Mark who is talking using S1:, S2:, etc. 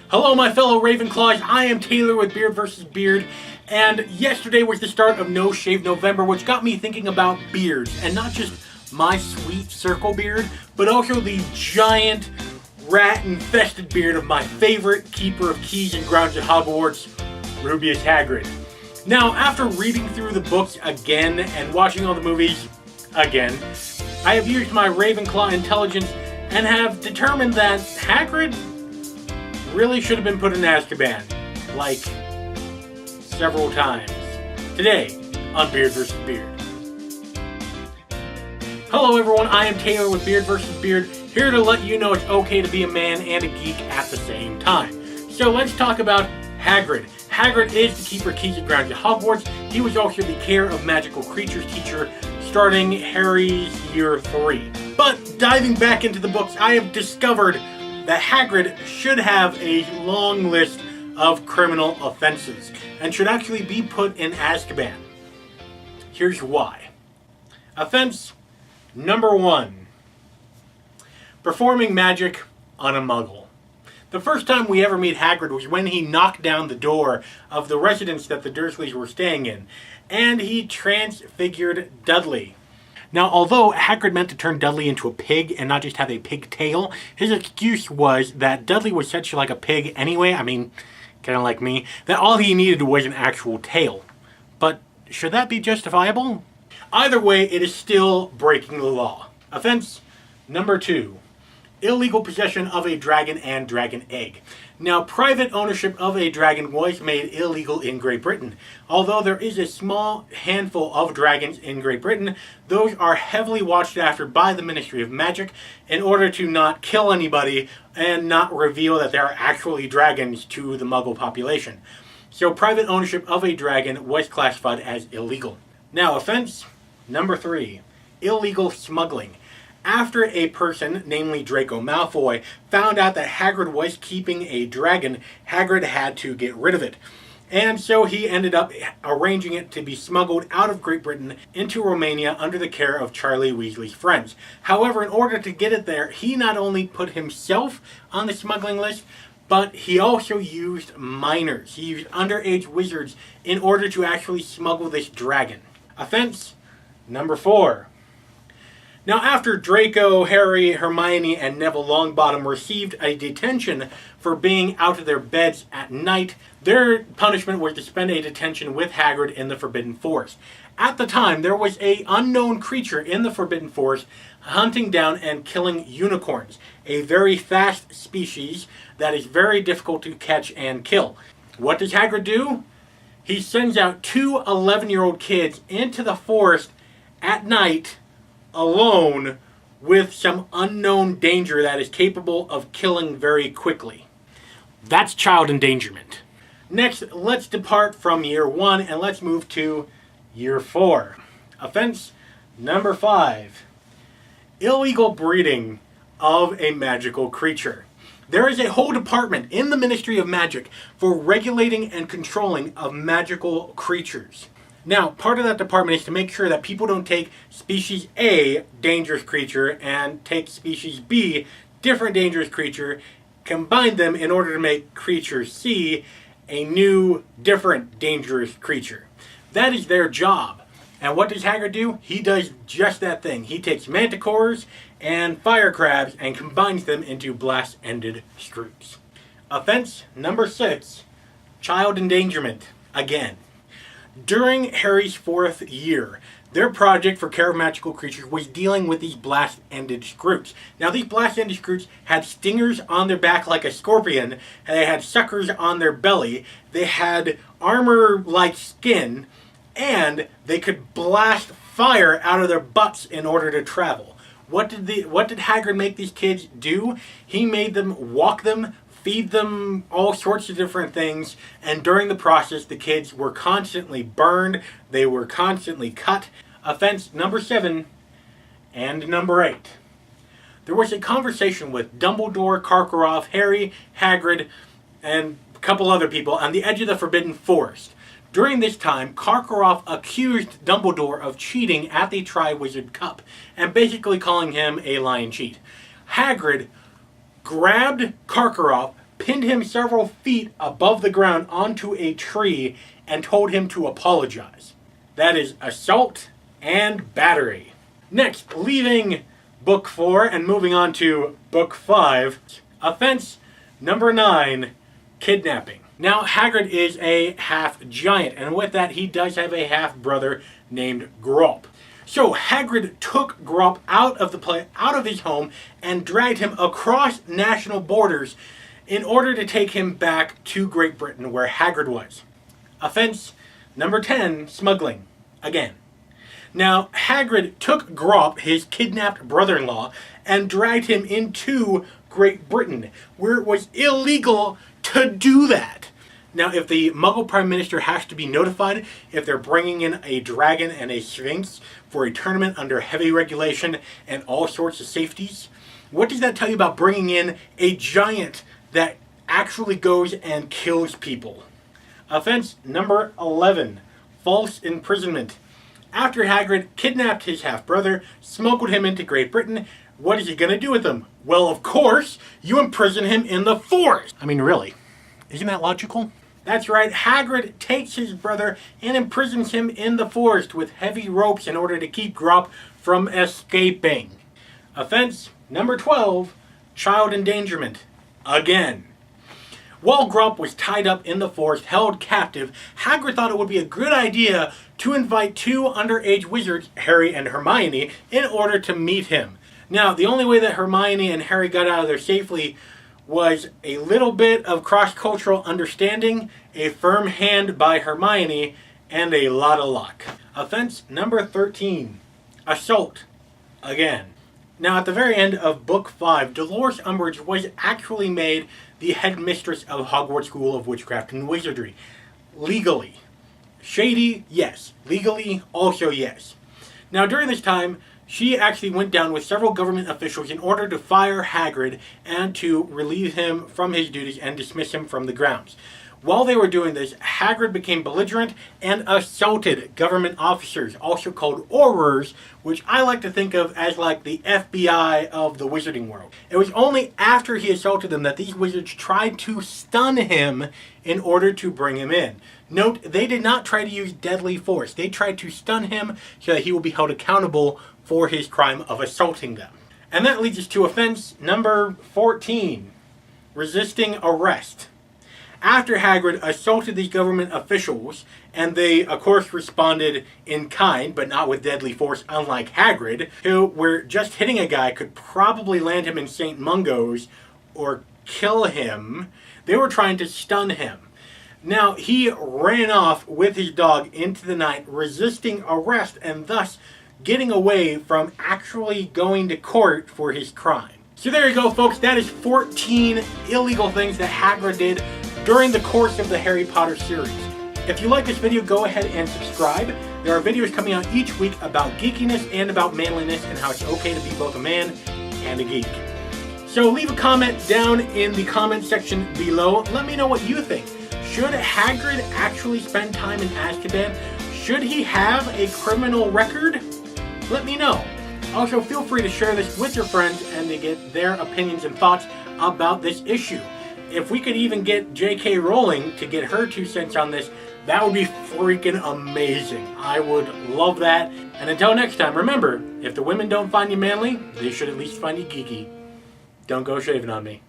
S1: Hello my fellow Ravenclaws, I am Taylor with Beard vs. Beard, and yesterday was the start of No Shave November, which got me thinking about beards, and not just my sweet circle beard, but also the giant rat-infested beard of my favorite keeper of keys and grounds at Hogwarts, Rubeus Hagrid. Now, after reading through the books again and watching all the movies again, I have used my Ravenclaw intelligence and have determined that Hagrid really should have been put in Azkaban, like, several times. Today, on Beard vs. Beard. Hello everyone, I am Taylor with Beard vs. Beard, here to let you know it's okay to be a man and a geek at the same time. So let's talk about Hagrid. Hagrid is the keeper of keys and grounds at Hogwarts. He was also the care of magical creatures teacher starting Harry's year 3. But diving back into the books, I have discovered that Hagrid should have a long list of criminal offenses and should actually be put in Azkaban. Here's why. Offense number 1. Performing magic on a Muggle. The first time we ever meet Hagrid was when he knocked down the door of the residence that the Dursleys were staying in, and he transfigured Dudley. Now, although Hagrid meant to turn Dudley into a pig and not just have a pig tail, his excuse was that Dudley was such like a pig anyway, I mean, kind of like me, that all he needed was an actual tail. But should that be justifiable? Either way, it is still breaking the law. Offense number 2. Illegal possession of a dragon and dragon egg. Now, private ownership of a dragon was made illegal in Great Britain. Although there is a small handful of dragons in Great Britain, those are heavily watched after by the Ministry of Magic in order to not kill anybody and not reveal that there are actually dragons to the Muggle population. So private ownership of a dragon was classified as illegal. Now, offense number 3. Illegal smuggling. After a person, namely Draco Malfoy, found out that Hagrid was keeping a dragon, Hagrid had to get rid of it. And so he ended up arranging it to be smuggled out of Great Britain into Romania under the care of Charlie Weasley's friends. However, in order to get it there, he not only put himself on the smuggling list, but he also used minors. He used underage wizards in order to actually smuggle this dragon. Offense number 4. Now, after Draco, Harry, Hermione, and Neville Longbottom received a detention for being out of their beds at night, their punishment was to spend a detention with Hagrid in the Forbidden Forest. At the time, there was an unknown creature in the Forbidden Forest hunting down and killing unicorns, a very fast species that is very difficult to catch and kill. What does Hagrid do? He sends out 2 11-year-old kids into the forest at night alone with some unknown danger that is capable of killing very quickly. That's child endangerment. Next, let's depart from year 1 and let's move to year 4. Offense number 5. Illegal breeding of a magical creature. There is a whole department in the Ministry of Magic for regulating and controlling of magical creatures. Now, part of that department is to make sure that people don't take species A, dangerous creature, and take species B, different dangerous creature, combine them in order to make creature C a new, different dangerous creature. That is their job. And what does Hagrid do? He does just that thing. He takes manticores and fire crabs and combines them into blast-ended scroops. Offense number 6. Child endangerment. Again. During Harry's 4th year, their project for care of magical creatures was dealing with these blast-ended scroops. Now, these blast-ended scroops had stingers on their back like a scorpion, and they had suckers on their belly, they had armor-like skin, and they could blast fire out of their butts in order to travel. What did Hagrid make these kids do? He made them walk them, feed them all sorts of different things, and during the process, the kids were constantly burned, they were constantly cut. Offense number 7 and number 8. There was a conversation with Dumbledore, Karkaroff, Harry, Hagrid, and a couple other people on the edge of the Forbidden Forest. During this time, Karkaroff accused Dumbledore of cheating at the Triwizard Cup, and basically calling him a lying cheat. Hagrid grabbed Karkaroff, pinned him several feet above the ground onto a tree, and told him to apologize. That is assault and battery. Next, leaving Book 4 and moving on to Book 5, offense number 9, kidnapping. Now, Hagrid is a half-giant, and with that, he does have a half-brother named Grop. So Hagrid took Grop out of his home and dragged him across national borders in order to take him back to Great Britain, where Hagrid was. Offense number 10, smuggling. Again. Now, Hagrid took Grop, his kidnapped brother-in-law, and dragged him into Great Britain, where it was illegal to do that. Now, if the Muggle Prime Minister has to be notified if they're bringing in a dragon and a sphinx for a tournament under heavy regulation and all sorts of safeties, what does that tell you about bringing in a giant that actually goes and kills people? Offense number 11, false imprisonment. After Hagrid kidnapped his half-brother, smuggled him into Great Britain, what is he going to do with him? Well, of course, you imprison him in the forest. I mean, really, isn't that logical? That's right, Hagrid takes his brother and imprisons him in the forest with heavy ropes in order to keep Grop from escaping. Offense number 12, child endangerment. Again. While Grop was tied up in the forest, held captive, Hagrid thought it would be a good idea to invite two underage wizards, Harry and Hermione, in order to meet him. Now, the only way that Hermione and Harry got out of there safely was a little bit of cross-cultural understanding, a firm hand by Hermione, and a lot of luck. Offense number 13, assault. Again. Now, at the very end of Book 5, Dolores Umbridge was actually made the headmistress of Hogwarts School of Witchcraft and Wizardry. Legally. Shady, yes. Legally, also yes. Now, during this time, she actually went down with several government officials in order to fire Hagrid and to relieve him from his duties and dismiss him from the grounds. While they were doing this, Hagrid became belligerent and assaulted government officers, also called Aurors, which I like to think of as like the FBI of the wizarding world. It was only after he assaulted them that these wizards tried to stun him in order to bring him in. Note, they did not try to use deadly force. They tried to stun him so that he will be held accountable for his crime of assaulting them. And that leads us to offense number 14, resisting arrest. After Hagrid assaulted these government officials, and they, of course, responded in kind, but not with deadly force, unlike Hagrid, who, where just hitting a guy could probably land him in St. Mungo's or kill him, they were trying to stun him. Now, he ran off with his dog into the night, resisting arrest, and thus getting away from actually going to court for his crime. So there you go, folks. That is 14 illegal things that Hagrid did during the course of the Harry Potter series. If you like this video, go ahead and subscribe. There are videos coming out each week about geekiness and about manliness and how it's okay to be both a man and a geek. So leave a comment down in the comment section below. Let me know what you think. Should Hagrid actually spend time in Azkaban? Should he have a criminal record? Let me know. Also, feel free to share this with your friends and to get their opinions and thoughts about this issue. If we could even get J.K. Rowling to get her 2 cents on this, that would be freaking amazing. I would love that. And until next time, remember, if the women don't find you manly, they should at least find you geeky. Don't go shaving on me.